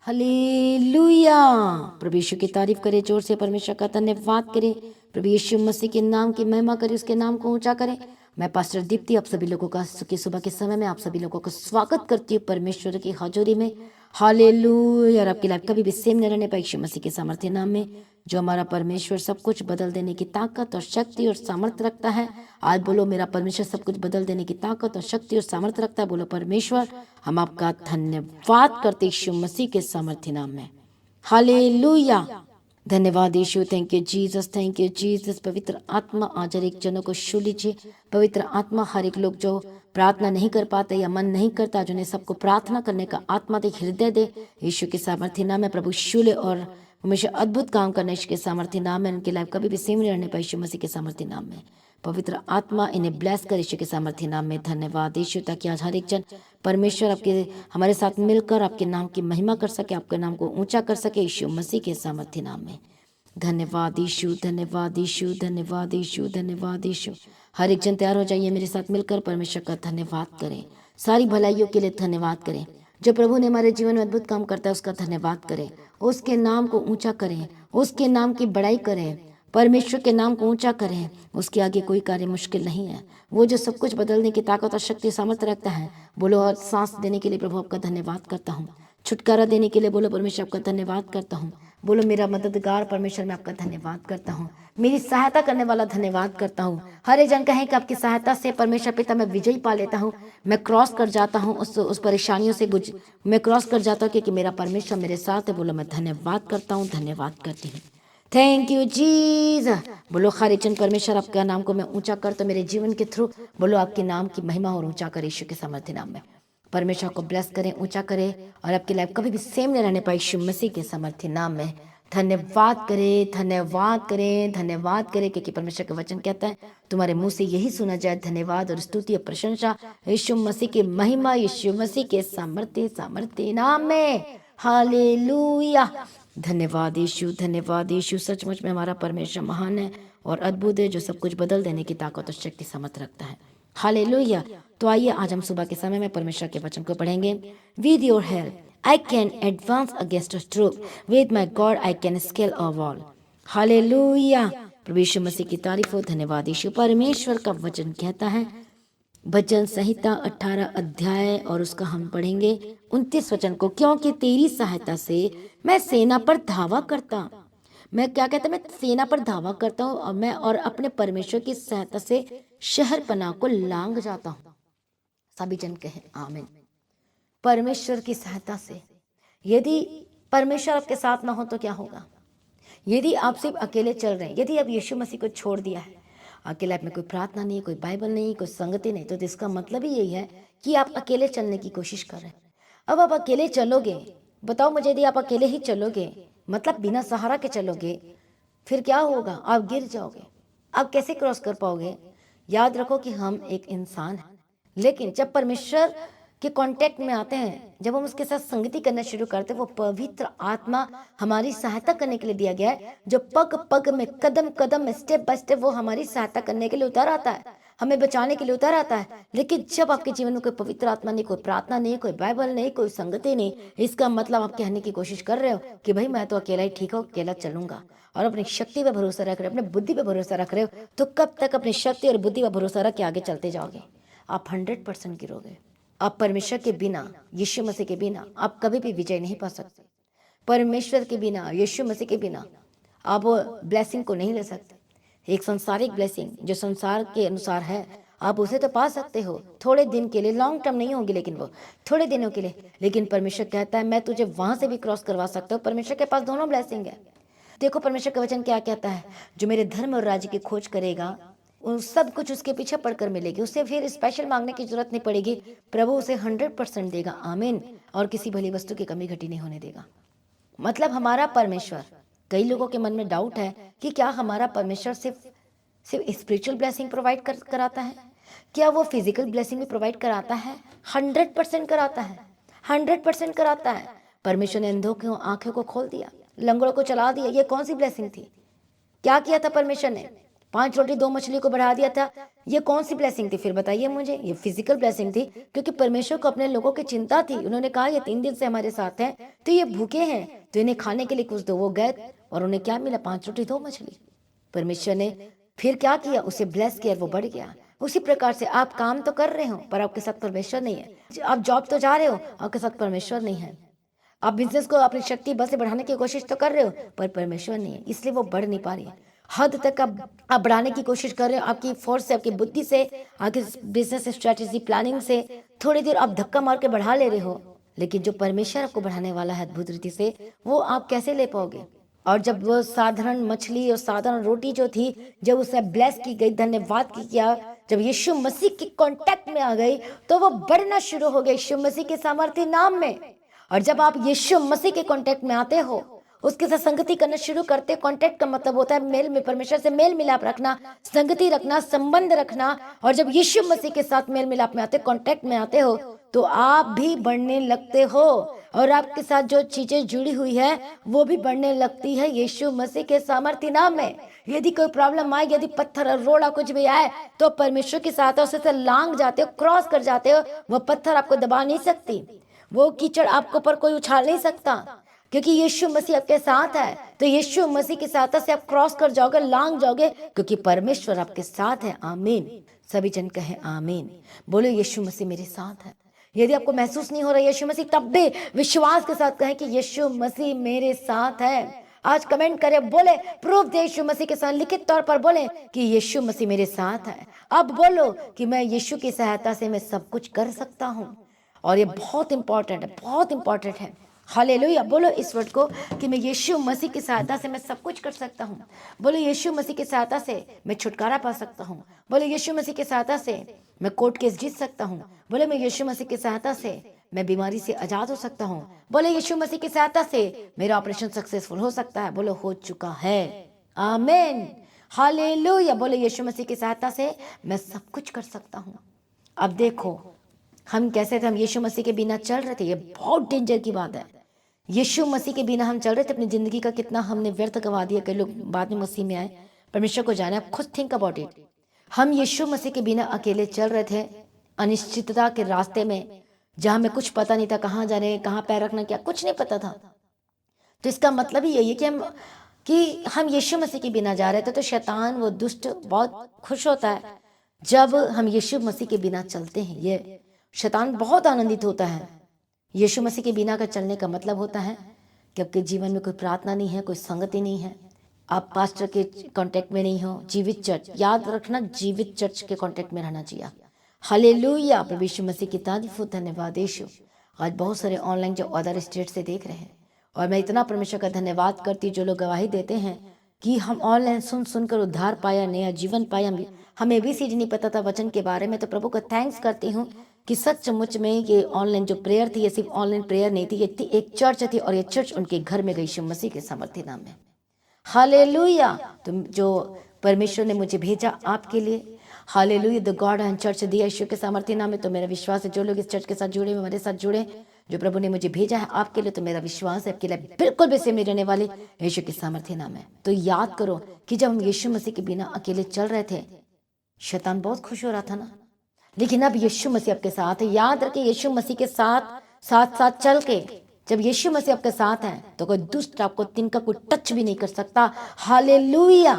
Hallelujah. प्रभु यीशु की तारीफ करे, जोर से परमेश्वर का धन्यवाद करे। प्रभु यीशु मसीह के नाम की महिमा करे, उसके नाम को ऊंचा करे। मैं पास्टर दीप्ति आप सभी लोगों का सुबह के समय में आप सभी लोगों का स्वागत करती हूँ परमेश्वर की हजूरी में। हालेलुया। और आपकी लाइफ कभी भी सेम न रहने पाए यीशु मसीह के सामर्थ्य नाम में, जो हमारा परमेश्वर सब कुछ बदल देने की ताकत और शक्ति और सामर्थ्य रखता है। आज बोलो, मेरा परमेश्वर सब कुछ बदल देने की ताकत और शक्ति और सामर्थ्य रखता है। बोलो, परमेश्वर हम आपका धन्यवाद करते यीशु मसीह के सामर्थ्य नाम में। हालेलुया। धन्यवाद Yeshu. Thank you Jesus, thank you Jesus. पवित्र आत्मा आज हर एक जनों को छू लीजिए। पवित्र आत्मा हर एक लोग जो प्रार्थना नहीं कर पाते या मन नहीं करता, जो उन्हें सबको प्रार्थना करने का आत्मा दे, हृदय दे। यीशु के सामर्थ्य नाम में प्रभु शूले और हमेशा अद्भुत काम करने यीशु के सामर्थ्य नाम में। उनकी लाइफ कभी भी सेम नहीं रहने पाई यीशु मसीह के सामर्थ्य नाम में। पवित्र आत्मा इन्हें ब्लेस करे यीशु के सामर्थ्य नाम में। धन्यवाद यीशु, ताकि आज हर एक जन परमेश्वर आपके हमारे साथ मिलकर आपके नाम की महिमा कर सके, आपके नाम को ऊंचा कर सके यीशु मसीह के सामर्थ्य नाम में। धन्यवाद यीशु, धन्यवाद यीशु, धन्यवाद यीशु, धन्यवाद यीशु। हर एक जन तैयार हो जाइए, मेरे साथ मिलकर परमेश्वर का धन्यवाद करें। सारी भलाइयों के लिए धन्यवाद करें। जो प्रभु ने हमारे जीवन में अद्भुत काम करता है उसका धन्यवाद करें, उसके नाम को ऊंचा करें, उसके नाम की बड़ाई करें, परमेश्वर के नाम को ऊंचा करें। उसके आगे कोई कार्य मुश्किल नहीं है। वो जो सब कुछ बदलने की ताकत और शक्ति सामर्थ्य रखता है। बोलो, और सांस देने के लिए प्रभु आपका धन्यवाद करता हूँ। छुटकारा देने के लिए बोलो, परमेश्वर आपका धन्यवाद करता हूँ। बोलो, मेरा मददगार परमेश्वर मैं आपका धन्यवाद करता हूँ। मेरी सहायता करने वाला धन्यवाद करता हूँ। हर एक जन कहें कि आपकी सहायता से परमेश्वर पिता मैं विजयी पा लेता हूँ। मैं क्रॉस कर जाता हूँ उस परेशानियों से मैं क्रॉस कर जाता हूँ, क्योंकि मेरा परमेश्वर मेरे साथ है। बोलो, मैं धन्यवाद करता हूँ, धन्यवाद करती हूँ। Thank you Jesus. बोलो, हर एक जन परमेश्वर आपका नाम को मैं ऊंचा करता हूँ मेरे जीवन के थ्रू। बोलो, आपके नाम की महिमा और ऊंचा करे यीशु के सामर्थ्य नाम में। परमेश्वर को ब्लेस करें, ऊंचा करें, और आपकी लाइफ कभी भी सेम नहीं रहने पाई यीशु मसीह के सामर्थ्य नाम में। धन्यवाद करें, धन्यवाद करें, धन्यवाद करें, क्योंकि परमेश्वर का वचन कहता है तुम्हारे मुंह से यही सुना जाए, धन्यवाद और स्तुति और प्रशंसा यीशु मसीह की महिमा यीशु मसीह के सामर्थ्य नाम में। हालेलुया। धन्यवाद यीशु, धन्यवाद यीशु। सचमुच में हमारा परमेश्वर महान है और अद्भुत है, जो सब कुछ बदल देने की ताकत और शक्ति सामर्थ रखता है। हालेलुया। तो आइए आज हम सुबह के समय में परमेश्वर के वचन को पढ़ेंगे। With your help I can advance against a troop. With my God I can scale a wall. Hallelujah. प्रभु यीशु मसीह की तारीफ हो। धन्यवाद यीशु। परमेश्वर का वचन कहता है, भजन संहिता 18 अध्याय और उसका हम पढ़ेंगे 29 वचन को। क्योंकि तेरी सहायता से मैं सेना पर धावा करता। मैं क्या कहता, मैं सेना पर धावा करता हूँ, और मैं और अपने परमेश्वर की सहायता से शहर पनाह को लांग जाता हूँ। सभी जन कहें आमीन। परमेश्वर की सहायता से, यदि परमेश्वर आपके साथ ना हो तो क्या होगा? यदि आप सिर्फ अकेले चल रहे हैं, यदि आप यीशु मसीह को छोड़ दिया है, आपकी लाइफ में कोई प्रार्थना नहीं, कोई बाइबल नहीं, कोई संगति नहीं, तो इसका मतलब ही यही है कि आप अकेले चलने की कोशिश कर रहे हैं। अब आप अकेले चलोगे, बताओ मुझे, यदि आप अकेले ही चलोगे, मतलब बिना सहारा के चलोगे, फिर क्या होगा? आप गिर जाओगे। आप कैसे क्रॉस कर पाओगे? याद रखो कि हम एक इंसान हैं, लेकिन जब परमेश्वर के कांटेक्ट में आते हैं, जब हम उसके साथ संगति करना शुरू करते हैं, वो पवित्र आत्मा हमारी सहायता करने के लिए दिया गया है, जो पग पग में, कदम कदम में, स्टेप बाय स्टेप वो हमारी सहायता करने के लिए उतर आता है, हमें बचाने के लिए उतर आता है। लेकिन जब आपके जीवन में कोई पवित्र आत्मा नहीं, कोई प्रार्थना नहीं, कोई बाइबल नहीं, कोई संगति नहीं, इसका मतलब आप कहने की कोशिश कर रहे हो कि भाई मैं तो अकेला ही ठीक हूँ, अकेला चलूंगा, और अपनी शक्ति पर भरोसा रख रहे हो, अपने बुद्धि पर भरोसा रख रहे हो, तो कब तक अपनी शक्ति और बुद्धि पर भरोसा रख के आगे चलते जाओगे? आप 100% गिरोगे। आप परमेश्वर के बिना, यीशु मसीह के बिना आप कभी भी विजय नहीं पा सकते। परमेश्वर के बिना, यीशु मसीह के बिना आप वो ब्लेसिंग को नहीं ले सकते। एक संसारिक ब्लेसिंग जो संसार के अनुसार है, आप उसे तो पा सकते हो थोड़े दिन के लिए, लॉन्ग टर्म नहीं होगी, लेकिन वो थोड़े दिनों के लिए। लेकिन परमेश्वर कहता है मैं तुझे वहां से भी क्रॉस करवा सकता हूँ। परमेश्वर के पास दोनों ब्लेसिंग है। देखो परमेश्वर का वचन क्या कहता है, जो मेरे धर्म और राज्य की खोज करेगा उन सब कुछ उसके पीछे पढ़कर मिलेगी, उसे फिर स्पेशल मांगने की जरूरत नहीं पड़ेगी। प्रभु उसे 100% देगा, आमीन, और किसी भली वस्तु की कमी घटी नहीं होने देगा। मतलब हमारा परमेश्वर, कई लोगों के मन में डाउट है कि क्या हमारा परमेश्वर सिर्फ स्पिरिचुअल ब्लेसिंग प्रोवाइड कराता है? क्या वो फिजिकल ब्लेसिंग भी प्रोवाइड कराता है? 100% कराता है, 100% कराता है। परमेश्वर ने अंधों की आंखों को खोल दिया, लंगड़ों को चला दिया। ये कौन सी ब्लेसिंग थी? क्या किया था परमेश्वर ने? 5 रोटी 2 मछली को बढ़ा दिया था। ये कौन सी ब्लेसिंग थी फिर बताइए मुझे? ये फिजिकल ब्लेसिंग थी, क्योंकि परमेश्वर को अपने लोगों की चिंता थी। उन्होंने कहा ये 3 दिन से हमारे साथ हैं, तो ये भूखे हैं, तो इन्हें खाने के लिए कुछ दो। वो गए और उन्हें क्या मिला? 5 रोटी 2 मछली। परमेश्वर ने फिर क्या किया? उसे ब्लेस किया, वो बढ़ गया। उसी प्रकार से आप काम तो कर रहे हो पर आपके साथ परमेश्वर नहीं है। आप जॉब तो जा रहे हो, आपके साथ परमेश्वर नहीं है। आप बिजनेस को अपनी शक्ति बल से बढ़ाने की कोशिश तो कर रहे हो पर परमेश्वर नहीं है, इसलिए वो बढ़ नहीं पा रही है। हद तक आप बढ़ाने की कोशिश कर रहे हो, आपकी फोर्स से, आपकी बुद्धि से, आपकी बिजनेस स्ट्रेटेजी प्लानिंग से थोड़ी देर आप धक्का मार के बढ़ा ले रहे हो, लेकिन जो परमेश्वर आपको बढ़ाने वाला है अद्भुत रीति से, वो आप कैसे ले पाओगे? और जब वो साधारण मछली और साधारण रोटी जो थी, जब उसे ब्लेस की गई, धन्यवाद किया, जब यीशु मसीह के कांटेक्ट में आ गई तो वो बढ़ना शुरू हो गया यीशु मसीह के सामर्थ्य नाम में। और जब आप यीशु मसीह के कांटेक्ट में आते हो, उसके साथ संगति करना शुरू करते। कांटेक्ट का मतलब होता है मेल में, परमेश्वर से मेल मिलाप रखना, संगति रखना, संबंध रखना। और जब यीशु मसीह के साथ मेल मिलाप में आते, कांटेक्ट में आते हो, तो आप भी बढ़ने लगते हो और आपके साथ जो चीजें जुड़ी हुई है वो भी बढ़ने लगती है यीशु मसीह के सामर्थ्य नाम में। यदि कोई प्रॉब्लम आए, यदि पत्थर रोड़ा कुछ भी आए, तो परमेश्वर के साथ उससे लांग जाते हो, क्रॉस कर जाते हो। वो पत्थर आपको दबा नहीं सकती, वो कीचड़ आपको पर कोई उछाल नहीं सकता, क्योंकि यीशु मसीह आपके साथ है। तो यीशु मसीह के साथ से आप क्रॉस कर जाओगे, लांग जाओगे, क्योंकि परमेश्वर आपके साथ है। आमीन। सभी जन कहें आमीन। बोलो यीशु मसीह मेरे साथ है। यदि आपको महसूस नहीं हो रहा यीशु मसीह, तब भी विश्वास के साथ कहें कि यीशु मसीह मेरे साथ है। आज कमेंट करें, बोले प्रूफ दे यीशु मसीह के साथ, लिखित तौर पर बोले कि यीशु मसीह मेरे साथ है। अब बोलो कि मैं यीशु की सहायता से मैं सब कुछ कर सकता हूँ। और ये बहुत इंपॉर्टेंट है, बहुत इंपॉर्टेंट है। हालेलुया। बोलो इस वर्ड को कि मैं यीशु मसीह की सहायता से मैं सब कुछ कर सकता हूँ। बोलो यीशु मसीह की सहायता से मैं छुटकारा पा सकता हूँ। बोलो यीशु मसीह की सहायता से मैं कोर्ट केस जीत सकता हूँ। बोले मैं यीशु मसीह की सहायता से मैं बीमारी से आजाद हो सकता हूँ। बोले यीशु मसीह की सहायता से मेरा ऑपरेशन सक्सेसफुल हो सकता है। बोलो हो चुका है। आमीन। हालेलुया। बोले यीशु मसीह की सहायता से मैं सब कुछ कर सकता हूँ। अब देखो हम कैसे थे, हम यीशु मसीह के बिना चल रहे थे। ये बहुत डेंजर की बात है। यीशु मसीह के बिना हम चल रहे थे, अपनी जिंदगी का कितना हमने व्यर्थ गवा दिया। कई लोग बाद में मसीह में आए, परमेश्वर को जाने। आप खुद थिंक अबाउट इट। हम यीशु मसीह के बिना अकेले चल रहे थे अनिश्चितता के रास्ते में, जहां में कुछ पता नहीं था कहाँ जाने, कहाँ पैर रखना, क्या कुछ नहीं पता था। तो इसका मतलब ही यही है कि हम यीशु मसीह के बिना जा रहे थे। तो शैतान, वो दुष्ट, बहुत खुश होता है जब हम यीशु मसीह के बिना चलते हैं। ये शैतान बहुत आनंदित होता है। यीशु मसीह के बिना का चलने का मतलब होता है कि आपके जीवन में कोई प्रार्थना नहीं है, कोई संगति नहीं है, आप पास्टर के कांटेक्ट में नहीं हो। जीवित चर्च, याद रखना, जीवित चर्च के कांटेक्ट में रहना चाहिए। हालेलुया। प्रभु यीशु मसीह की तारीफ हो। धन्यवाद यीशु। आज बहुत सारे ऑनलाइन जो अदर स्टेट से देख रहे हैं, और मैं इतना परमेश्वर का धन्यवाद करती हूँ जो लोग गवाही देते हैं कि हम ऑनलाइन सुन सुनकर उद्धार पाया, नया जीवन पाया। हमें भी चीज नहीं पता था वचन के बारे में। तो प्रभु का थैंक्स करती हूँ कि सचमुच में ये ऑनलाइन जो प्रेयर थी, ये सिर्फ ऑनलाइन प्रेयर नहीं थी, ये एक चर्च थी, और ये चर्च उनके घर में गई यीशु मसीह के सामर्थ्य नाम में। हालेलुया। तुम जो परमेश्वर ने मुझे भेजा आपके लिए, hallelujah. The God and church दिया यीशु के सामर्थ्य नाम में। तो मेरा विश्वास है जो लोग इस चर्च के साथ जुड़े, हमारे साथ जुड़े, जो प्रभु ने मुझे भेजा है आपके लिए, तो मेरा विश्वास है आपके लिए बिल्कुल भी सेम नहीं रहने वाले यीशु के सामर्थ्य नाम है। तो याद करो कि जब हम यीशु मसीह के बिना अकेले चल रहे थे, शैतान बहुत खुश हो रहा था ना, लेकिन अब यीशु मसीह आपके साथ है। याद रखिए, यीशु मसीह के साथ साथ साथ चल के, जब यीशु मसीह आपके साथ है तो कोई दुष्ट आपको तिनका कोई टच भी नहीं कर सकता। हालेलुया।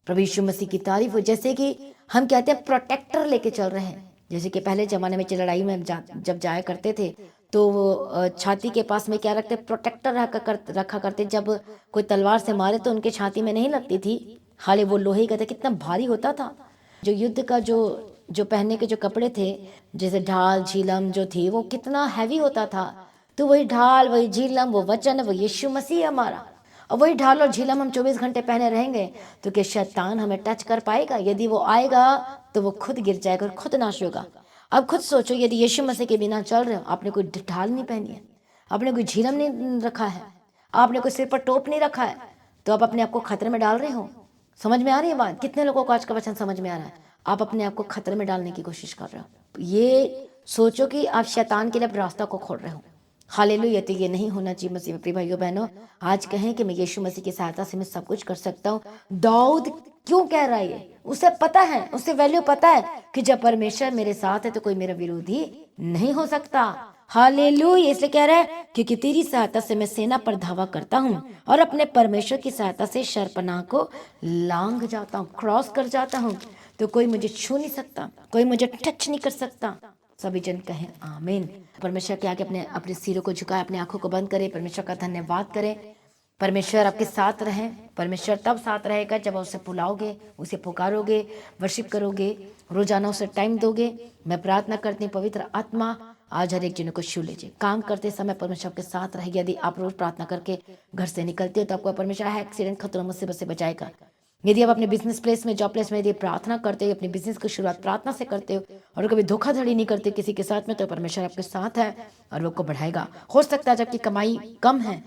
प्रभु यीशु मसीह की तारीफ हो। जैसे कि हम कहते हैं प्रोटेक्टर लेके चल रहे हैं। जैसे कि पहले जमाने में लड़ाई में जब जाया करते थे तो वो छाती के पास में क्या रखते, प्रोटेक्टर रखा करते। जब कोई तलवार से मारे तो उनके छाती में नहीं लगती थी। हाले वो लोहे का था, कितना भारी होता था। जो युद्ध का जो पहनने के जो कपड़े थे, जैसे ढाल झीलम जो थी, वो कितना हैवी होता था। तो वही ढाल, वही झीलम, वो वचन, वो यीशु मसीह हमारा, और वही ढाल और झीलम हम 24 घंटे पहने रहेंगे तो क्या शैतान हमें टच कर पाएगा? यदि वो आएगा तो वो खुद गिर जाएगा और खुद नाश होगा। अब खुद सोचो, यदि यीशु मसीह के बिना चल रहे हो, आपने कोई ढाल नहीं पहनी है, आपने कोई झीलम नहीं रखा है, आपने कोई सिर पर टोप नहीं रखा है, तो आप अपने आप को खतरे में डाल रहे हो। समझ में आ रही है बात? कितने लोगों को आज का वचन समझ में आ रहा है? आप अपने आप को खतरे में डालने की कोशिश कर रहे हो। ये सोचो कि आप शैतान के लिए रास्ता को खोल रहे हो। हालेलुया। तो ये नहीं होना चाहिए मसीह में प्रिय भाइयों बहनों। आज कहें कि मैं यीशु मसीह की सहायता से मैं सब कुछ कर सकता हूँ। दाऊद क्यों कह रहा है ये? उसे पता है, उसे वैल्यू पता है कि जब परमेश्वर मेरे साथ है तो कोई मेरा विरोधी नहीं हो सकता। हालेलुया। इसलिए कह रहा है क्योंकि तेरी सहायता से मैं सेना पर धावा करता हूँ और अपने परमेश्वर की सहायता से शरपनाह को लांघ जाता हूँ, क्रॉस कर जाता हूँ। तो कोई मुझे छू नहीं सकता, कोई मुझे टच नहीं कर सकता। सभी जन कहें आमीन। परमेश्वर के आगे अपने अपने सिरों को झुकाए, अपनी आंखों को बंद करें, परमेश्वर का धन्यवाद करें। परमेश्वर आपके साथ रहे। परमेश्वर तब साथ रहेगा जब आप उसे बुलाओगे, उसे पुकारोगे, वर्शिप करोगे, रोजाना उसे टाइम दोगे। मैं प्रार्थना करती हूँ पवित्र आत्मा आज हर एक जन को छू लीजिए। काम करते समय परमेश्वर के साथ रहेगी। यदि आप रोज प्रार्थना करके घर से निकलते हो तो आपको परमेश्वर एक्सीडेंट, खतरों, मुसीबत से बचाएगा। यदि आप अपने बिजनेस प्लेस में, जॉब प्लेस में यदि प्रार्थना करते हो, अपने बिजनेस की शुरुआत प्रार्थना से करते हो और कभी धोखाधड़ी नहीं करते किसी के साथ में, तो परमेश्वर आपके साथ है और वो को बढ़ाएगा। हो सकता है जबकि कमाई कम है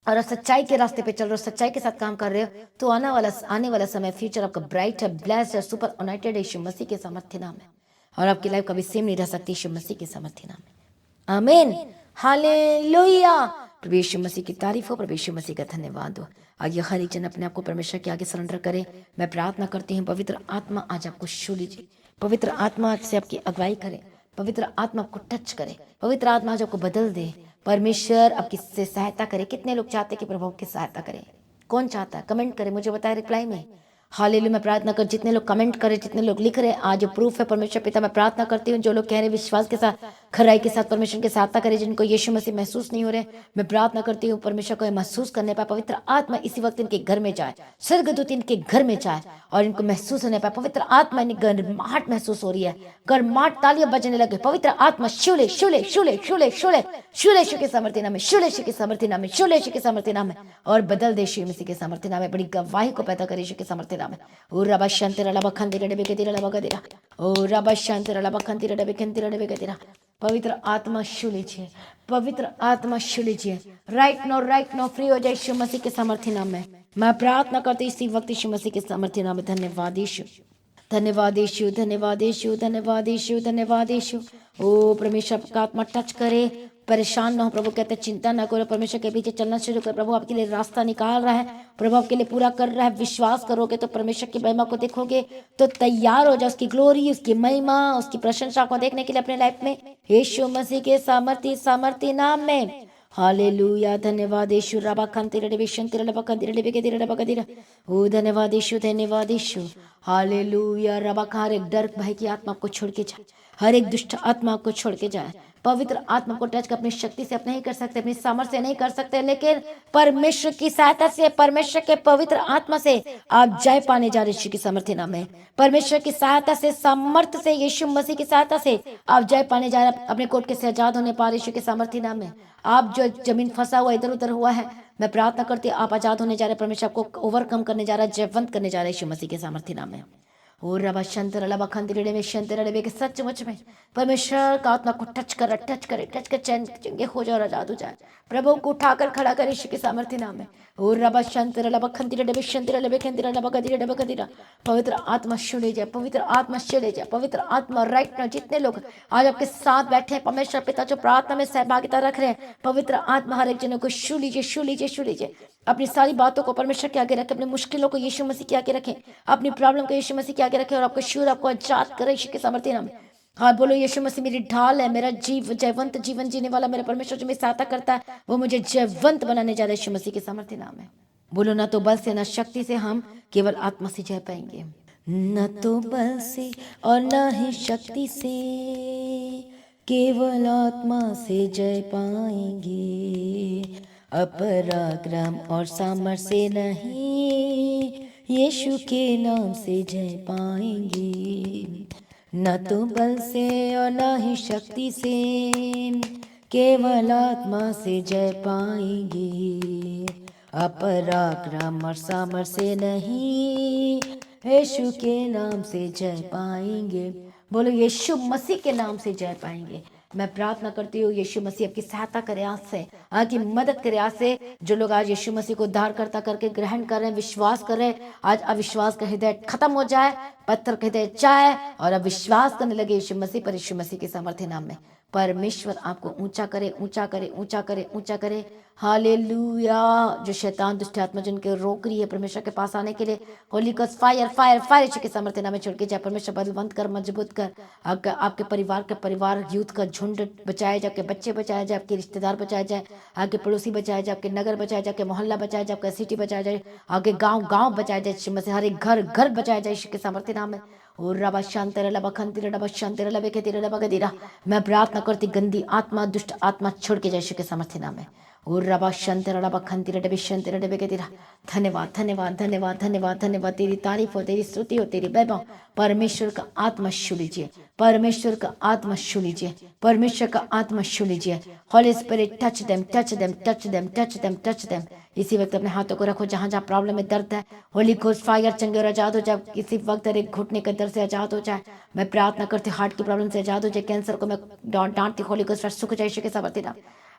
और आप सच्चाई के रास्ते पे चल रहे हो, सच्चाई के साथ काम कर रहे हो, तो आने वाला समय, फ्यूचर आपका ब्राइट है, ब्लेस्ड है, सुपर अनॉइंटेड है यीशु मसीह के सामर्थ्य नाम है। और आपकी लाइफ कभी सेम नहीं रह सकती यीशु मसीह के सामर्थ्य नाम है। आमीन। हालेलुया। प्रभु यीशु मसीह की तारीफ हो, प्रभु यीशु मसीह का धन्यवाद हो। आइए हर एक जन अपने आप को परमेश्वर के आगे सरेंडर करे। मैं प्रार्थना करती हूँ पवित्र आत्मा आज आपको छू लीजिए। पवित्र आत्मा से आपकी अगुवाई करे। पवित्र आत्मा आपको टच करे। पवित्र आत्मा आज आपको बदल दे। परमेश्वर आपकी से सहायता करे। कितने लोग चाहते हैं कि प्रभु की सहायता करे? कौन चाहता है? कमेंट करे, मुझे बताए रिप्लाई में। हालेलुया। मैं प्रार्थना कर, जितने लोग कमेंट करे, जितने लोग लिख रहे हैं, आज प्रूफ है परमेश्वर पिता। मैं प्रार्थना करती हूँ जो लोग कह रहे हैं विश्वास के साथ, खराई के साथ परमेश्वर की सहायता करे, जिनको यीशु मसीह महसूस नहीं हो रहे, मैं प्रार्थना करती हूँ परमेश्वर को महसूस करने पाए। पवित्र आत्मा इसी वक्त इनके घर में जाए, स्वर्गदूत इनके घर में जाए और इनको महसूस होने पाए। पवित्र आत्मा इन्हें गर्माहट महसूस हो रही है, गर्माहट, तालियां बजने लगे। पवित्र आत्मा शूले शूले शूले शूले शूले शूले शू के सामर्थ्य नाम में, शूले शू के सामर्थ्य नाम में, शूले शू के सामर्थ्य नाम में, और बदल दे यीशु मसीह के सामर्थ्य नाम में। बड़ी गवाही को पैदा करे यीशु के सामर्थ्य नाम में। ओ रबा शांति रबा खंती रबे के तेरा रबा गदेरा, ओ रबा शांति रबा खंती रबे खंती रबे के तेरा। पवित्र आत्मा छू लीजिए, पवित्र आत्मा छू लीजिए। राइट नो फ्री हो जाए यीशु मसीह के सामर्थ्य नाम में। मैं प्रार्थना करती इसी वक्त यीशु मसीह के सामर्थ्य नाम में। धन्यवाद यीशु, धन्यवाद यीशु, धन्यवाद यीशु, धन्यवाद यीशु, धन्यवाद यीशु। ओ परमेश्वर का आत्मा टच करे। परेशान ना हो, प्रभु कहते चिंता ना करो, परमेश्वर के पीछे चलना शुरू करो। प्रभु आपके लिए रास्ता निकाल रहा है, प्रभु आपके लिए पूरा कर रहा है। विश्वास करोगे तो परमेश्वर की महिमा को देखोगे तो तैयार हो जाओ उसकी ग्लोरी, उसकी महिमा, उसकी प्रशंसा को देखने के लिए अपने लाइफ में यीशु मसीह के सामर्थ्य नाम में। हालेलुया। धन्यवाद यीशु। रबा खंती रबे शंती रबा खंती रबे के तेरा रबा कदीरा। ओ धन्यवाद यीशु, धन्यवाद यीशु। हालेलुया। रबा का हर एक डर भय की आत्मा को छोड़ के जाए, हर एक दुष्ट आत्मा को छोड़ के जाए। पवित्र आत्मा को टच कर। अपनी शक्ति से आप नहीं कर सकते, अपनी सामर्थ्य से नहीं कर सकते, लेकिन परमेश्वर की सहायता से, परमेश्वर के पवित्र आत्मा से आप जय पाने जा रहे यीशु की सामर्थ्य नाम में। परमेश्वर की सहायता से, सामर्थ्य से, यीशु मसीह की सहायता से आप जय पाने जा रहे, अपने कोर्ट के से आजाद होने पा रहे यीशु के सामर्थ्य नाम में। आप जो जमीन फंसा हुआ इधर उधर हुआ है, मैं प्रार्थना करती हूँ आप आजाद होने जा रहे। परमेश्वर आपको ओवरकम करने जा रहा है, जयवंत करने जा रहा है यीशु मसीह के सामर्थ्य नाम में। और रबा शंतर रबा खंतरे में शंतर रबे के सचमुच में परमेश्वर का आत्मा को टच कर, टच करे, टच कर, चंगे हो जाओ, आजाद हो जाए। प्रभु को उठाकर खड़ा करे यीशु के सामर्थ्य नाम में। और रबा शंतर रबा खंतरे रबे शंतर रबे खंतरे रबा कदीरा रबा कदीरा। पवित्र आत्मा शुले जाए, पवित्र आत्मा चले जाए, पवित्र आत्मा राइट नाउ जितने लोग आज आपके साथ बैठे हैं, परमेश्वर पिता जो प्रार्थना में सहभागिता रख रहे हैं, पवित्र आत्मा हर एक जनों को छू लीजिए, छू लीजिए, छू लीजिए। अपनी सारी बातों को परमेश्वर के आगे रखें, अपनी मुश्किलों को यीशु मसीह के आगे रखें, अपनी प्रॉब्लम को यीशु मसीह के आगे रखें और आपको शूर, आपको आजाद करे यीशु के सामर्थ्य नाम में। हाँ बोलो, यीशु मसीह मेरी ढाल है, मेरा जयवंत जीवन जीने वाला मेरा परमेश्वर जो मेरी सहायता करता है, वो मुझे जयवंत बनाने जा रहा है यीशु मसीह के सामर्थ्य नाम में। बोलो, ना तो बल से ना शक्ति से, हम केवल आत्मा से जय पाएंगे। न तो बल से और न ही शक्ति से, केवल आत्मा से जय पाएंगे। अपराक्रम और सामर्थ्य से नहीं, यीशु के नाम से जय पाएंगे। न तो बल से और न ही शक्ति से, केवल आत्मा से जय पाएंगे। अपराक्रम और सामर्थ्य से नहीं, यीशु के नाम से जय पाएंगे। बोलो, यीशु मसीह के नाम से जय पाएंगे। मैं प्रार्थना करती हूँ यीशु मसीह आपकी सहायता करे, आज से आपकी मदद करे। आज से जो लोग आज यीशु मसीह को उद्धारकर्ता करके ग्रहण कर रहे हैं, विश्वास कर रहे हैं, आज अविश्वास का हृदय खत्म हो जाए, पत्थर का हृदय जाए और अब विश्वास करने लगे यीशु मसीह पर, यीशु मसीह के सामर्थ्य नाम में। परमेश्वर आपको ऊंचा करे, ऊंचा करे, ऊंचा करे, ऊंचा करे। हालेलुया। जो शैतान दुष्ट आत्मा जिनके रोक रही है परमेश्वर के पास आने के लिए, holy ghost fire fire fire Yeshu के सामर्थ्य नाम में छोड़ के जाए। परमेश्वर बलवंत कर, मजबूत कर। आपके परिवार यूथ का झुंड बचाया जाए, आपके बच्चे बचाए जाए, आपके रिश्तेदार बचाए जाए, आपके पड़ोसी बचाए जाए, आपके नगर बचाए जाए, आपके मोहल्ला बचाया जाए, आपका सिटी बचाया जाए, आपके गांव गांव बचाया जाए यीशु मसीह। हर एक घर घर बचाया जाए यीशु के सामर्थ्य नाम में। और रबा शांति रबा खंति रबा शांति रबा के तेरे रबा गदीरा। मैं प्रार्थना करती गंदी आत्मा, दुष्ट आत्मा छोड़ के जाए यीशु के सामर्थ्य नाम में। और रबा शांति रबा खंति रबे शांति रबे के तेरा। धन्यवाद धन्यवाद धन्यवाद धन्यवाद धन्यवाद। तेरी तारीफ हो, तेरी स्तुति हो, तेरी वैभव। परमेश्वर का आत्मा छू लीजिए, परमेश्वर का आत्मा छू लीजिए, परमेश्वर का आत्मा छू लीजिए। Holi spirit touch them touch them touch them touch them touch them. इसी वक्त अपने हाथों को रखो जहां जहां प्रॉब्लम में दर्द है। होली घोष फायर चंगे और आजाद हो जाए। किसी वक्त एक घुटने के दर्द से आजाद हो जाए। मैं प्रार्थना करती हार्ट की प्रॉब्लम से आजाद हो जाए। कैंसर को मैं डांटती होली घोष सुख जाए यीशु के सामर्थ्य नाम।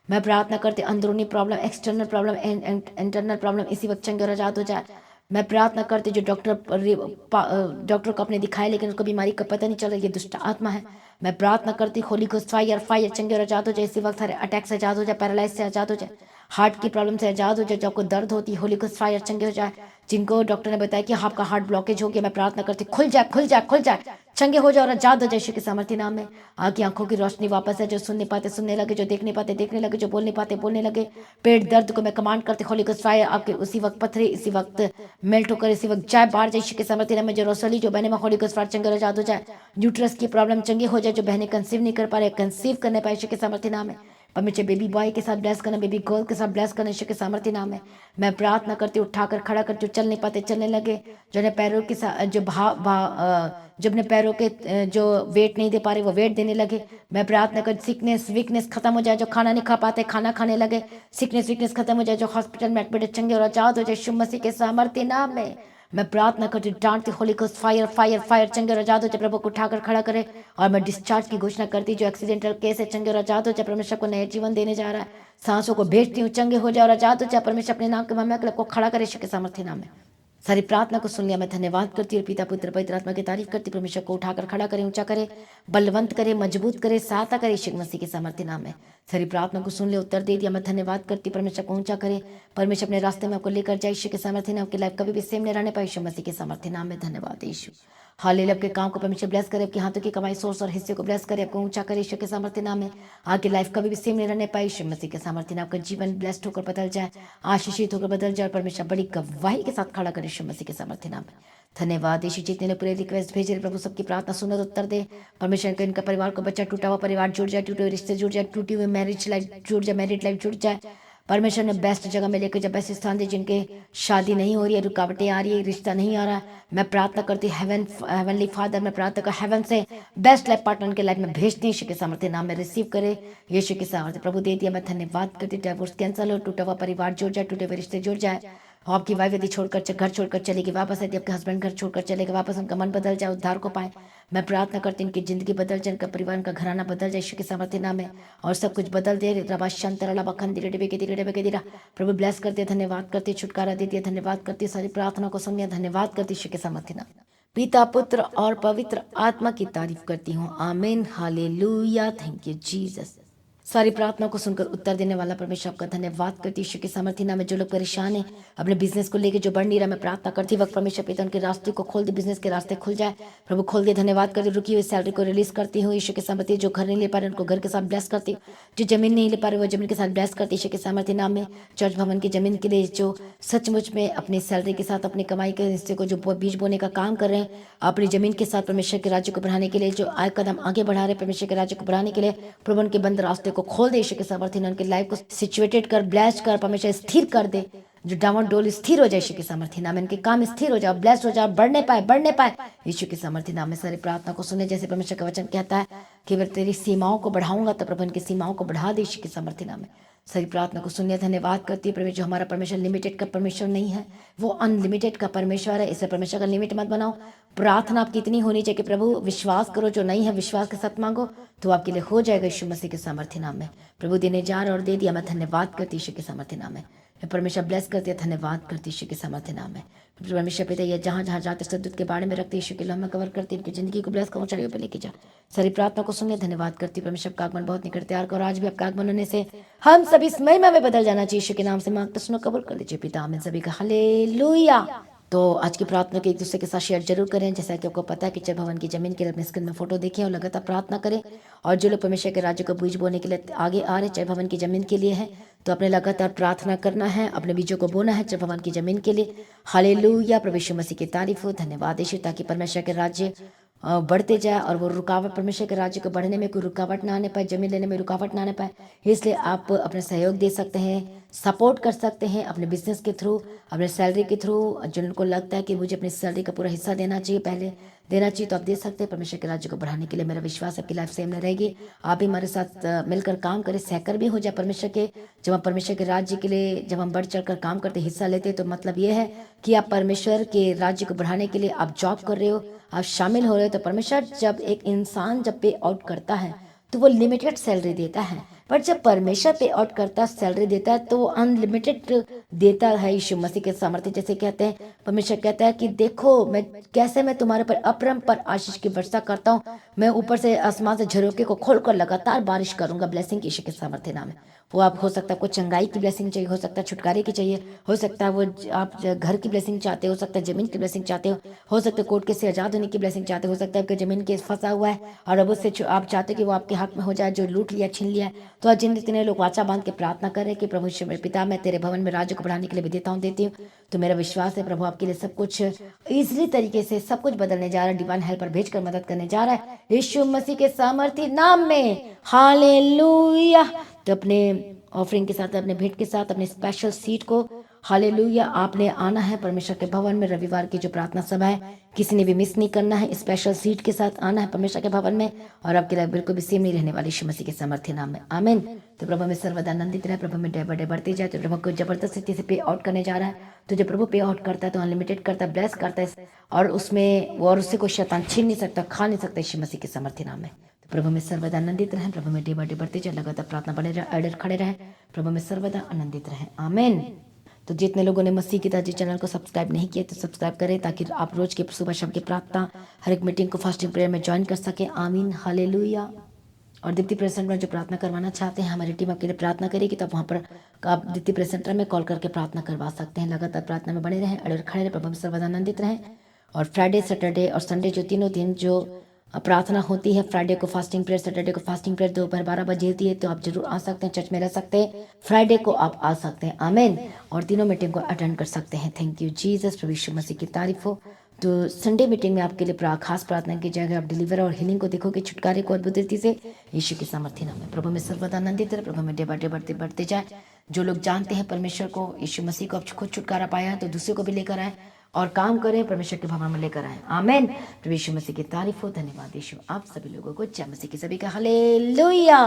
मैं प्रार्थना करती अंदरूनी problem, external problem, internal problem इसी वक्त चंगे और आजाद हो जाए। मैं प्रार्थना करती जो डॉक्टर को अपने दिखाए लेकिन उसको बीमारी का पता नहीं चल रहा, ये दुष्ट आत्मा है। मैं प्रार्थना करती होली घोस्ट फायर फायर चंगे और आजाद हो जाए। इसी वक्त सारे अटैक से आजाद हो जाए, पैरालाइज से आजाद हो जाए, हार्ट की प्रॉब्लम से आजाद हो जाए। जो आपको दर्द होती है होली घोस्ट फायर चंगे हो जाए। जिनको डॉक्टर ने बताया कि आपका हार्ट ब्लॉकेज हो गया, मैं प्रार्थना करती खुल जाए खुल जाए खुल जाए, चंगे हो जाए और आजाद हो जाए यीशु के सामर्थ्य नाम में। आगे आंखों की रोशनी वापस है। जो सुन नहीं पाते सुनने लगे, जो देख नहीं पाते देखने लगे, जो बोल नहीं पाते बोलने लगे। पेट दर्द को मैं कमांड करते होली घोस्ट फायर आपके उसी वक्त पत्थरे इसी वक्त मेल्ट होकर इसी वक्त जाए बाहर जाए यीशु के सामर्थ्य नाम में। जो रोसली जो बहने में होली घोस्ट फायर चंगे और आजाद हो जाए। यूट्रस की प्रॉब्लम चंगी हो जाए। जो बहनें कंसीव नहीं कर पा रहे कंसीव करने पाए यीशु के सामर्थ्य नाम है। परमेश्वर बेबी बॉय के साथ ब्लेस करना, बेबी गर्ल के साथ ब्लेस करना यीशु के सामर्थ्य नाम है। मैं प्रार्थना करती उठाकर खड़ा कर, जो चल नहीं पाते चलने लगे, जो अपने पैरों के साथ जो अपने पैरों के जो वेट नहीं दे पा रहे वो वेट देने लगे। मैं प्रार्थना कर सिकनेस वीकनेस खत्म हो जाए। जो खाना नहीं खा पाते खाना खाने लगे, सिकनेस वीकनेस खत्म हो जाए। जो हॉस्पिटल में एडमिट चंगे और आजाद हो जाए यीशु मसीह के सामर्थ्य नाम में। मैं प्रार्थना करती डांटती holy ghost fire fire fire चंगे और आजाद हो जाए। प्रभु को उठाकर खड़ा करे और मैं डिस्चार्ज की घोषणा करती जो एक्सीडेंटल केस है चंगे और आजाद हो जाए। परमेश्वर को नया जीवन देने जा रहा है। सांसों को भेजती हूँ चंगे हो जाए और आजाद हो जाए। परमेश्वर अपने नाम के महिमा को खड़ा करे यीशु के सामर्थ्य नाम में। सारी प्रार्थना को सुन लिया। मैं धन्यवाद करती हूँ और पिता पुत्र पवित्र आत्मा की तारीफ करती। परमेश्वर को उठाकर खड़ा करे, ऊंचा करे, बलवंत करे, मजबूत करे, सहायता करे यीशु मसीह के सामर्थ्य नाम में। सारी प्रार्थना को सुन ले, उत्तर दे दिया। मैं धन्यवाद करती परमेश्वर को ऊंचा करे। परमेश्वर अपने रास्ते में आपको लेकर जाए यीशु के सामर्थ्य नाम। आपकी लाइफ कभी भी सेम नहीं रहने पाए यीशु मसीह के सामर्थ्य नाम में। धन्यवाद यीशु। हालेलुया। आपके काम को परमेश्वर ब्लेस करे, आपके हाथों की कमाई सोर्स और हिस्से को ब्लेस करे, आपको ऊंचा करे यीशु के सामर्थ्य नाम में। आपकी लाइफ कभी भी सेम नहीं रहने पाई यीशु मसीह के सामर्थ्य नाम। आपका जीवन ब्लेस्ड होकर बदल जाए, आशीषित होकर बदल जाए। परमेश्वर बड़ी गवाही के साथ खड़ा करे यीशु मसीह के सामर्थ्य नाम में। धन्यवाद यीशु। जितने पूरे रिक्वेस्ट भेजे रहे प्रभु सबकी प्रार्थना सुनो तो उत्तर दे। परमेश्वर को इनका परिवार को बच्चा टूटा हुआ परिवार जुड़ जाए, टूटे हुए रिश्ते जुड़ जाए, टूटी हुई मैरिज लाइफ जुड़ जाए, मैरिड लाइफ जुड़ जाए। परमेश्वर ने बेस्ट जगह में लेकर जब बेस्ट स्थान दे, जिनके शादी नहीं हो रही है, रुकावटें आ रही है, रिश्ता नहीं आ रहा, मैं प्रार्थना करती हेवनली फादर, मैं प्रार्थना कर हेवन से बेस्ट लाइफ पार्टनर के लाइफ में भेजती यीशु के सामर्थ्य नाम में। रिसीव करे यीशु के सामर्थ्य प्रभु दे दिया। मैं धन्यवाद करती। डाइवोर्स कैंसिल हो, टूटा हुआ परिवार जुड़ जाए, टूटे हुए रिश्ते जुड़ जाए। आपकी वाइफ यदि छोड़कर घर छोड़कर चलेगी वापस, यदि आपके हस्बैंड घर छोड़कर चलेगा वापस, उनका मन बदल जाए, उद्धार को पाए। मैं प्रार्थना करती हूँ इनकी जिंदगी बदल जाए, इनका परिवार, इनका घराना बदल जाए यीशु के सामर्थ्य नाम में, और सब कुछ बदल दे। प्रभु ब्लेस करते, धन्यवाद करते, छुटकारा दे दिया, धन्यवाद करती, सारी प्रार्थना को सुनिए, धन्यवाद करती यीशु के सामर्थ्य नाम। पिता पुत्र और पवित्र आत्मा की तारीफ करती हूँ। आमीन, हालेलुया, थैंक यू जीसस। सारी प्रार्थना को सुनकर उत्तर देने वाला परमेश्वर आपका धन्यवाद करती यीशु के सामर्थ्य नाम में। जो लोग परेशान हैं अपने बिजनेस को लेकर, जो बढ़ नहीं रहा, मैं प्रार्थना करती वक्त परमेश्वर पिता उनके रास्ते को खोल दे, बिजनेस के रास्ते खुल जाए प्रभु, खोल दे। धन्यवाद करती, रुकी हुई सैलरी को रिलीज करती हूँ यीशु के सामर्थ्य। जो घर नहीं ले पा रहे उनको घर के साथ ब्लेस करती हूँ, जो जमीन नहीं ले पा रहे वो जमीन के साथ ब्लेस करती यीशु के सामर्थ्य नाम में। चर्च भवन की जमीन के लिए जो सचमुच में अपनी सैलरी के साथ अपनी कमाई के हिस्से को जो बीज बोने का काम कर रहे हैं, अपनी जमीन के साथ परमेश्वर के राज्य को बढ़ाने के लिए जो आए कदम आगे बढ़ा रहे परमेश्वर के राज्य को बढ़ाने के लिए, प्रभु उनके बंद रास्ते को खोल दे यीशु के सामर्थ्य नाम। उनकी लाइफ को सिचुएटेड कर, ब्लेस कर, परमेश्वर स्थिर कर दे। जो डावाडोल स्थिर हो जाए यीशु के सामर्थ्य नाम में, इनके काम स्थिर हो जाए, ब्लेस हो जाए, बढ़ने पाए यीशु के सामर्थ्य नाम में। सारी प्रार्थना को सुने, जैसे परमेश्वर का वचन कहता है कि अगर तेरी सीमाओं को बढ़ाऊंगा तो प्रभु इनकी सीमाओं को बढ़ा दे यीशु के सामर्थ्य नाम में। सारी प्रार्थना को सुनिए, धन्यवाद करती है परमेश्वर। जो हमारा परमेश्वर लिमिटेड का परमेश्वर नहीं है, वो अनलिमिटेड का परमेश्वर है। इसे परमेश्वर का लिमिट मत बनाओ। प्रार्थना आपकी इतनी होनी चाहिए कि प्रभु विश्वास करो, जो नहीं है विश्वास के साथ मांगो तो आपके लिए हो जाएगा यीशु मसीह के सामर्थ्य नाम में। प्रभु देने जा रहा और दे दिया, मैं धन्यवाद करती यीशु के सामर्थ्य नाम में। मैं परमेश्वर ब्लेस करती है, धन्यवाद करती यीशु के सामर्थ्य नाम में। परमेश्वर पिता ये जहाँ जहाँ जाते सदूत के बारे में रखते यीशु के नाम में कवर करती, इनकी जिंदगी को ब्लेस करो, चढ़ियों पे लेके जा। सारी प्रार्थना को सुनने धन्यवाद करती। परमेश्वर का आगमन बहुत निकट तैयार करो। आज भी आपका आगमन होने से हम सभी इस महिमा में बदल जाना चाहिए। यीशु के नाम से मांगते सुनो, कबूल कर लीजिए पिता। आमीन। सभी का हालेलुया। तो आज की प्रार्थना को एक दूसरे के साथ शेयर जरूर करें। जैसा कि आपको पता है कि चर्च भवन की जमीन के लिए अपने स्क्रीन में फोटो देखें और लगातार प्रार्थना करें। और जो लोग परमेश्वर के राज्य को बीज बोने के लिए आगे आ रहे चर्च भवन की जमीन के लिए है, तो अपने लगातार प्रार्थना करना है, अपने बीजों को बोना है चर्च भवन की जमीन के लिए। हालेलुया। प्रभु यीशु मसीह की तारीफ हो, धन्यवाद यीशु, ताकि परमेश्वर के राज्य बढ़ते जाए और वो रुकावट, परमेश्वर के राज्य को बढ़ने में कोई रुकावट ना आने पाए, जमीन लेने में रुकावट ना आने पाए। इसलिए आप अपने सहयोग दे सकते हैं, सपोर्ट कर सकते हैं अपने बिजनेस के थ्रू, अपने सैलरी के थ्रू। जिनको लगता है कि मुझे अपनी सैलरी का पूरा हिस्सा देना चाहिए, पहले देना चाहिए, तो आप दे सकते हैं। परमेश्वर के राज्य को बढ़ाने के लिए मेरा विश्वास आपकी लाइफ सेम नहीं रहेगी। आप भी हमारे साथ मिलकर काम करें, सहकर भी हो जाए परमेश्वर के। जब हम परमेश्वर के राज्य के लिए, जब हम बढ़ चढ़ कर काम करते, हिस्सा लेते, तो मतलब ये है कि आप परमेश्वर के राज्य को बढ़ाने के लिए आप जॉब कर रहे हो, आप शामिल हो रहे हो। तो परमेश्वर जब एक इंसान जब पे आउट करता है तो वो लिमिटेड सैलरी देता है, पर जब परमेश्वर पे आउट करता है, सैलरी देता है, तो वो अनलिमिटेड देता है। यीशु मसीह के सामर्थ्य, जैसे कहते हैं, परमेश्वर कहता है कि देखो मैं कैसे मैं तुम्हारे पर अपरंपार आशीष की वर्षा करता हूँ। मैं ऊपर से आसमान से झरोके को खोलकर लगातार बारिश करूंगा। ब्लेसिंग यीशु के सामर्थ्य नाम है। वो आप हो सकता है कुछ चंगाई की ब्लेसिंग चाहिए, हो सकता है छुटकारे की चाहिए, हो सकता है वो आप घर की ब्लेसिंग चाहते हो सकता है जमीन की ब्लेसिंग चाहते हो सकता है कोर्ट के से आजाद होने की ब्लेसिंग चाहते हो सकता है आपके जमीन केस फंसा हुआ है और अब उससे आप चाहते हो कि वो आपके हाथ में हो जाए, जो लूट लिया छीन लिया। तो आज जितने लोग वाचा बांध के प्रार्थना करें कि प्रभु पिता, मैं तेरे भवन में राज्य को बढ़ाने के लिए भी देता हूँ, देती हूँ, तो मेरा विश्वास है प्रभु आपके लिए सब कुछ इजीली तरीके से सब कुछ बदलने जा रहा है, डिवाइन हेल्पर भेजकर मदद करने जा रहा है यीशु मसीह के सामर्थ्य नाम में। हालेलुया। तो अपने ऑफरिंग के साथ, अपने भेंट के साथ, अपने स्पेशल सीट को, हालेलुया, आपने आना है परमेश्वर के भवन में। रविवार की जो प्रार्थना सभा है किसी ने भी मिस नहीं करना है, स्पेशल सीट के साथ आना है परमेश्वर के भवन में, और आपके लिए बिल्कुल भी सेम नहीं रहने वाली यीशु मसीह के सामर्थ्य नाम में। आमीन। तो प्रभु में सर्वदा आनंदित रहे, प्रभु में डे बाय डे बढ़ते जाए। तो प्रभु को जबरदस्ती से पे आउट करने जा रहा है, तो जब प्रभु पे आउट करता है तो अनलिमिटेड करता है, ब्लेस करता है, और उसमें और उससे कोई शैतान छीन नहीं सकता, खा नहीं सकता यीशु मसीह के सामर्थ्य नाम में। प्रभु में सर्वदा आनंदित रहें, प्रभु में डे बाय डे बढ़ते जाए, लगातार प्रार्थना बने रहे, अड़े खड़े रहे, प्रभु में सर्वदा आनंदित रहें। आमीन। तो जितने लोगों ने मसीह की ताजी चैनल को सब्सक्राइब नहीं किया तो सब्सक्राइब करें, ताकि आप रोज के सुबह शाम की प्रार्थना, हर एक मीटिंग को फास्टिंग प्रेयर में ज्वाइन कर सकें। आमीन। हालेलुया। और दीप्ति प्रेस सेंटर में जो प्रार्थना करवाना चाहते हैं, हमारी टीम आपके लिए प्रार्थना करेगी, तो आप वहाँ पर आप दीप्ति प्रेस सेंटर में कॉल करके प्रार्थना करवा सकते हैं। लगातार प्रार्थना में बने रहें, अड़े खड़े रहें, प्रभु में सर्वदा आनंदित रहें। और फ्राइडे, सैटरडे और संडे जो तीनों दिन जो प्रार्थना होती है, फ्राइडे को फास्टिंग प्रेयर, सैटरडे को फास्टिंग प्रेयर दोपहर 12 बजे होती है, तो आप जरूर आ सकते हैं, चर्च में रह सकते हैं। फ्राइडे को आप आ सकते हैं। आमीन। और तीनों मीटिंग को अटेंड कर सकते हैं। Thank you Jesus. प्रभु यीशु मसीह की तारीफ हो। तो संडे मीटिंग में आपके लिए खास प्रार्थना की जाएगी। आप डिलीवर और हीलिंग को देखोगे, छुटकारे को अद्भुत रीति से यीशु के सामर्थ्य नाम में। प्रभु में सर्वदा आनंदित रहे, प्रभु में डे बाय डे बढ़ते जाए। जो लोग जानते हैं परमेश्वर को, यीशु मसीह को, आप खुद छुटकारा पाया है, तो दूसरे को भी लेकर आए और काम करें, परमेश्वर के भवन में लेकर आए। आमीन। प्रभु यीशु मसीह की तारीफ हो। धन्यवाद यीशु। आप सभी लोगों को जय मसीह की। सभी का हालेलुया।